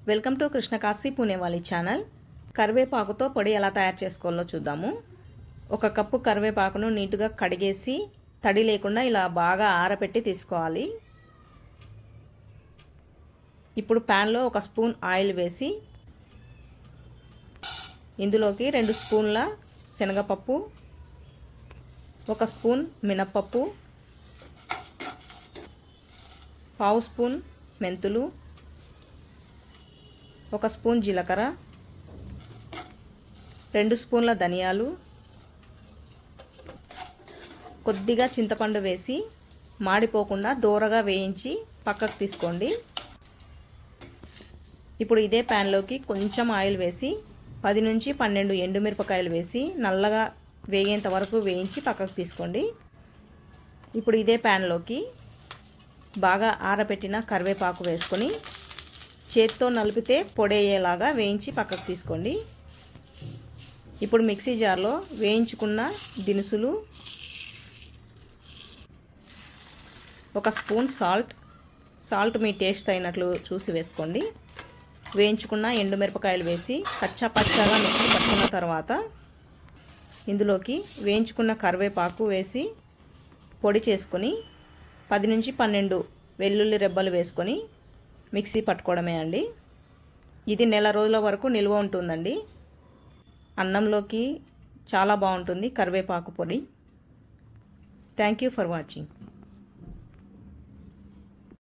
Welcome to Krishnakashi Punewali channel. కరివేపాకుతో పొడి ఎలా తయారు చేసుకోవాలో చూద్దాము. ఒక కప్పు కరివేపాకును నీట్గా కడిగేసి తడి లేకుండా ఇలా బాగా ఆరబెట్టి తీసుకోవాలి. ఇప్పుడు ప్యాన్లో ఒక స్పూన్ ఆయిల్ వేసి ఇందులోకి 2 స్పూన్ల శనగపప్పు, 1 స్పూన్ మినప్పప్పు, 1/2 స్పూన్ మెంతులు, 1 స్పూన్ జీలకర్ర, 2 స్పూన్ల ధనియాలు, కొద్దిగా చింతపండు వేసి మాడిపోకుండా దోరగా వేయించి పక్కకు తీసుకోండి. ఇప్పుడు ఇదే ప్యాన్లోకి కొంచెం ఆయిల్ వేసి 10 నుంచి 12 ఎండుమిరపకాయలు వేసి నల్లగా వేగేంత వరకు వేయించి పక్కకు తీసుకోండి. ఇప్పుడు ఇదే ప్యాన్లోకి బాగా ఆరబెట్టిన కరివేపాకు వేసుకొని చేత్తో నలిపితే పొడేయేలాగా వేయించి పక్కకు తీసుకోండి. ఇప్పుడు మిక్సీ జార్లో వేయించుకున్న దినుసులు, 1 స్పూన్ సాల్ట్ మీ టేస్ట్ అయినట్లు చూసి వేసుకోండి. వేయించుకున్న ఎండుమిరపకాయలు వేసి పచ్చగా మిక్సీ పట్టుకున్న తర్వాత ఇందులోకి వేయించుకున్న కరివేపాకు వేసి పొడి చేసుకొని 10 నుంచి 12 వెల్లుల్లి రెబ్బలు వేసుకొని మిక్సీ పట్టుకోవడమే అండి. ఇది నెల రోజుల వరకు నిల్వ ఉంటుందండి. అన్నంలోకి చాలా బాగుంటుంది కరివేపాకు పొడి. Thank you for watching.